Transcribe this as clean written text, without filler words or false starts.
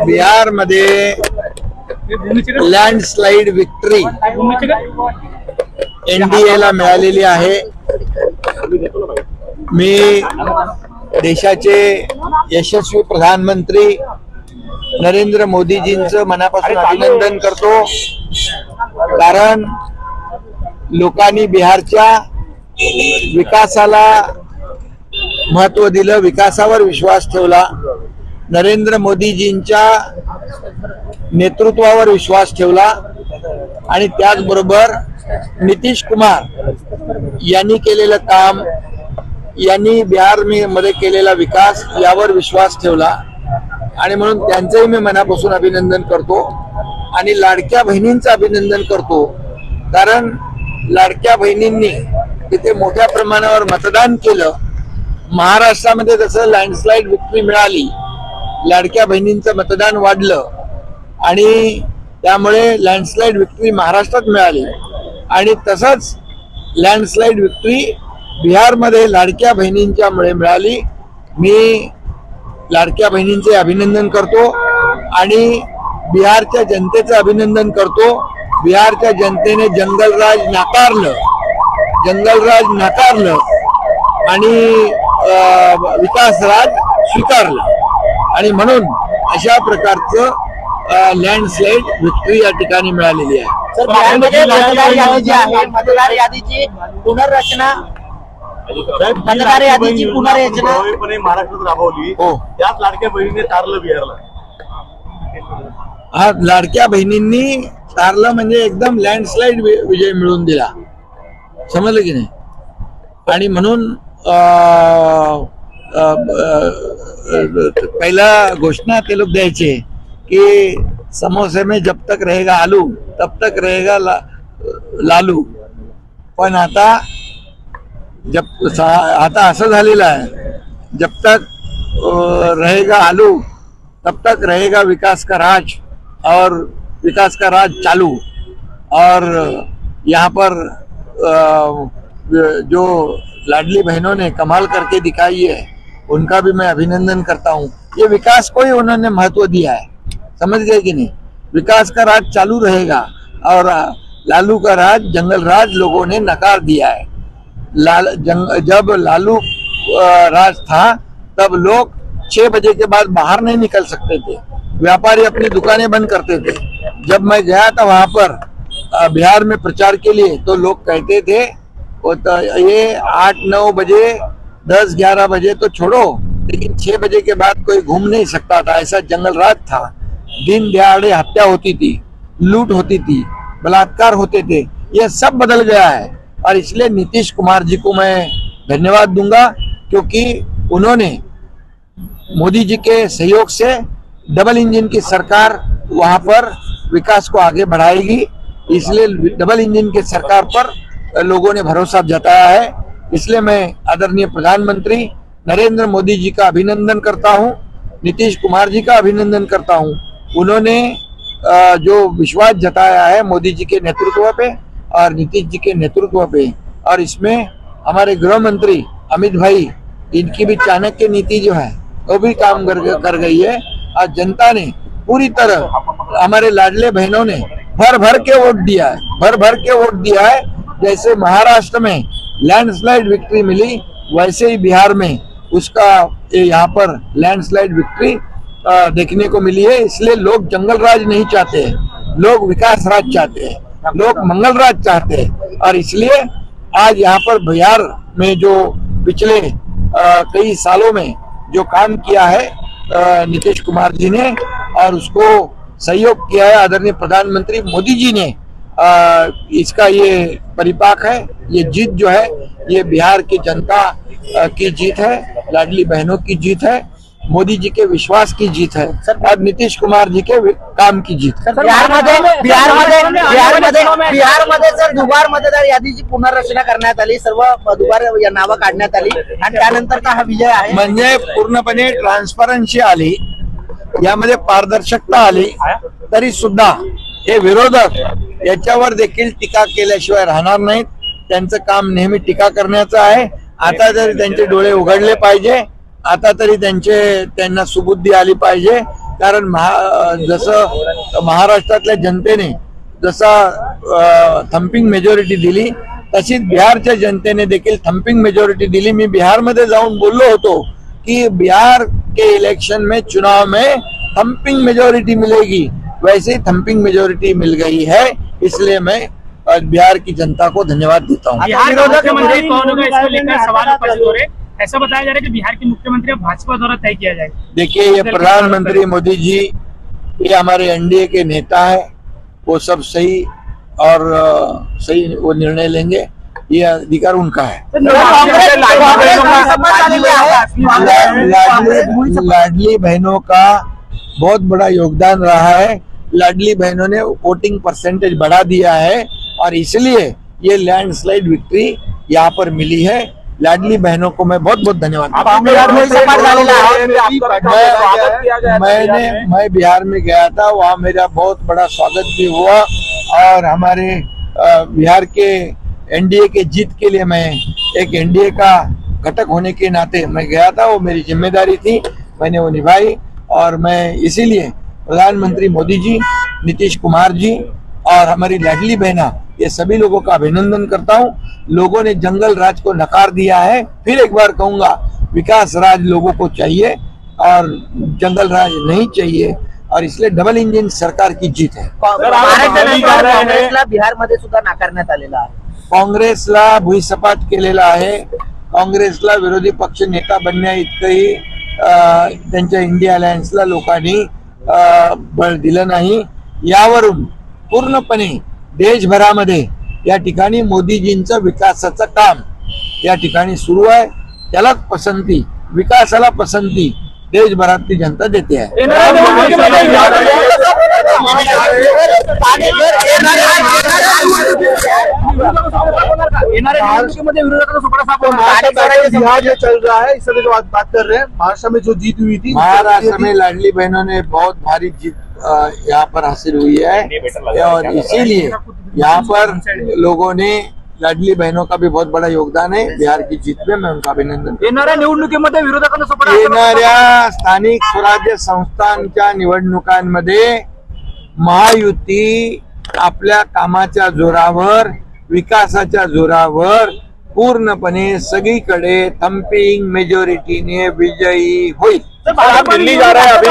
बिहारमध्ये landslide victory एनडीएला मिळालेली आहे। मी देशाचे यशस्वी प्रधानमंत्री नरेंद्र मोदीजींचं मनापासून अभिनंदन करतो, कारण लोकांनी बिहारच्या विकासाला महत्त्व दिलं, विकासावर विश्वास ठेवला, नरेंद्र मोदीजींच्या नेतृत्वावर विश्वास ठेवला आणि त्याचबरोबर नितीश कुमार यांनी केलेलं काम, यांनी बिहार मध्ये केलेला विकास यावर विश्वास ठेवला आणि म्हणून त्यांचंही मी मनापासून अभिनंदन करतो आणि लाडक्या बहिणींचं अभिनंदन करतो, कारण लाडक्या बहिणींनी तिथे मोठ्या प्रमाणावर मतदान केलं। महाराष्ट्रामध्ये जसं लँडस्लाइड विक्ट्री मिळाली, लाडक्या बहिणींचं मतदान वाढलं आणि त्यामुळे लँडस्लाइड विक्ट्री महाराष्ट्रात मिळाली आणि तसंच लँडस्लाइड विक्ट्री बिहारमध्ये लाडक्या बहिणींच्यामुळे मिळाली। मी लाडक्या बहिणींचे अभिनंदन करतो आणि बिहारच्या जनतेचं अभिनंदन करतो। बिहारच्या जनतेने जंगलराज नाकारलं आणि विकासराज स्वीकारलं आणि म्हणून अशा प्रकारचं लँडस्लाइड विक्ट्री या ठिकाणी मिळालेली आहे। मतदार यादीची पुनर्रचना महाराष्ट्रात राबवली, त्याच लाडक्या बहिणीने तारलं बिहारला। हा, लाडक्या बहिणींनी तारलं म्हणजे एकदम लँडस्लाइड विजय मिळवून दिला, समजलं की नाही। आणि म्हणून पहिला घोषणा ते लोग द्यायचे कि समोसे में जब तक रहेगा आलू तब तक रहेगा लालू, पण आता असं झालेलं आहे, जब तक रहेगा आलू तब तक रहेगा विकास का राज और विकास का राज चालू। और यहाँ पर जो लाडली बहनों ने कमाल करके दिखाई है, उनका भी मैं अभिनंदन करता हूँ। ये विकास को ही उन्होंने महत्व दिया है, समझ गए कि नहीं। विकास का राज चालू रहेगा और लालू का राज, जंगल राज लोगों ने नकार दिया है। जब लालू राज था तब लोग 6 बजे के बाद बाहर नहीं निकल सकते थे, व्यापारी अपनी दुकानें बंद करते थे। जब मैं गया था वहां पर बिहार में प्रचार के लिए, तो लोग कहते थे ये 8-9 बजे 10-11 बजे तो छोड़ो, लेकिन 6 बजे के बाद कोई घूम नहीं सकता था, ऐसा जंगल राज था। दिन दहाड़े हत्या होती थी, लूट होती थी, बलात्कार होते थे, ये सब बदल गया है। और इसलिए नीतीश कुमार जी को मैं धन्यवाद दूंगा, क्योंकि उन्होंने मोदी जी के सहयोग से डबल इंजन की सरकार वहां पर विकास को आगे बढ़ाएगी, इसलिए डबल इंजन की सरकार पर लोगों ने भरोसा जताया है। इसलिए मैं आदरणीय प्रधानमंत्री नरेंद्र मोदी जी का अभिनंदन करता हूं, नीतीश कुमार जी का अभिनंदन करता हूं। उन्होंने जो विश्वास जताया है मोदी जी के नेतृत्व पे और नीतीश जी के नेतृत्व पे, और इसमें हमारे गृह मंत्री अमित भाई, इनकी भी चाणक्य नीति जो है वो भी काम कर गई है। और जनता ने पूरी तरह, हमारे लाडले बहनों ने भर भर के वोट दिया है। जैसे महाराष्ट्र में लैंडस्लाइड विक्ट्री मिली, वैसे ही बिहार में उसका यहाँ पर लैंडस्लाइड विक्ट्री देखने को मिली है। इसलिए लोग जंगल राज नहीं चाहते, लोग विकास राज चाहते हैं, लोग मंगल राज चाहते हैं। और इसलिए आज यहाँ पर बिहार में जो पिछले कई सालों में जो काम किया है नीतीश कुमार जी ने, और उसको सहयोग किया है आदरणीय प्रधानमंत्री मोदी जी ने, इसका ये परिपाक है। ये जीत जो है ये बिहार की जनता की जीत है, लाडली बहनों की जीत है, मोदी जी के विश्वास की जीत है और नीतीश कुमार जी के काम की जीत। बिहारमध्ये सर दुबार मतदार यादीची पुनर्रचना करण्यात आली, सर्व दुबार नावं काढण्यात आली आणि त्यानंतर हा विजय आहे। म्हणजे पूर्णपणे ट्रान्सपरन्सी आली, यामध्ये पारदर्शकता आली, तरी सुद्धा हे विरोधक याच्यावर देखील टीका केल्याशिवाय राहणार नाहीत। त्यांचं काम नेहमी टीका करण्याचं आहे। आता जर त्यांचे डोळे उघडले पाहिजे आता तरी त्यांना सुबुद्धी आली पाहिजे. कारण जसं महाराष्ट्रातल्या जनतेने जसा थम्पिंग मेजॉरिटी दिली तशीच बिहारच्या जनतेने देखील थम्पिंग मेजॉरिटी दिली. मी बिहारमध्ये जाऊन बोललो होतो कि बिहार के इलेक्शन में चुनाव में थम्पिंग मेजॉरिटी मिलेगी. वैसे ही थम्पिंग मेजॉरिटी मिल गई है. इसलिए मैं बिहार की जनता को धन्यवाद देता हूँ. मुख्यमंत्री कौन होगा इसको लेकर सवाल उपस्थित हो रहे. ऐसा बताया जा रहा है कि बिहार के मुख्यमंत्री अब भाजपा द्वारा तय किया जाएगा. देखिए, ये प्रधानमंत्री मोदी जी, ये हमारे एनडीए के नेता है. वो सब सही और सही वो निर्णय लेंगे. ये अधिकार उनका है. लाडली बहनों का बहुत बड़ा योगदान रहा है. लाडली बहनों ने वोटिंग परसेंटेज बढ़ा दिया है और इसलिए ये लैंडस्लाइड विक्ट्री यहाँ पर मिली है. लाडली बहनों को मैं बहुत बहुत धन्यवाद. मैं बिहार में गया था, वहाँ मेरा बहुत बड़ा स्वागत भी हुआ और हमारे बिहार के एनडीए के जीत के लिए मैं एक एनडीए का घटक होने के नाते मैं गया था. वो मेरी जिम्मेदारी थी, मैंने वो निभाई और मैं इसीलिए प्रधानमंत्री मोदी जी, नीतीश कुमार जी और हमारी लाडली बहना, ये सभी लोगों का अभिनंदन करता हूँ. लोगों ने जंगल राज को नकार दिया है. फिर एक बार कहूंगा, विकास राज लोगों को चाहिए और जंगल राज नहीं चाहिए और इसलिए डबल इंजिन सरकार की जीत है. काँग्रेसला बिहारमध्ये सुद्धा नाकारण्यात आलेला आहे. काँग्रेसला भुईसपाट केलेला आहे. काँग्रेसला विरोधी पक्ष नेता बनण्या इतकंही त्यांच्या इंडिया अलायन्सला लोकांनी बळ दिलं नाही. यावरून पूर्णपणे देशभरामध्ये या ठिकाणी मोदीजींचं विकासाचं काम या ठिकाणी सुरू आहे. त्याला पसंती, विकासाला पसंती देशभरातली जनता देते आहे. चल रहा है, इस तरह की बात कर रहे हैं. महाराष्ट्र में जो जीत हुई थी, महाराष्ट्र में लाडली बहनों ने बहुत भारी जीत यहाँ पर हासिल हुई है और इसीलिए यहाँ पर लोगों ने लाडली बहनों का भी बहुत बड़ा योगदान है बिहार की जीत में. मैं उनका अभिनंदन. येणाऱ्या निवडणुकीमध्ये विरोधकांना येणाऱ्या स्थानिक स्वराज्य संस्थांच्या निवडणुकांमध्ये महायुती आपल्या कामाच्या जोरावर, विकासाच्या जोरावर पूर्णपणे सगळीकडे थम्पिंग मेजॉरिटीने विजयी होईल. दिल्ली जा रहा है अभी.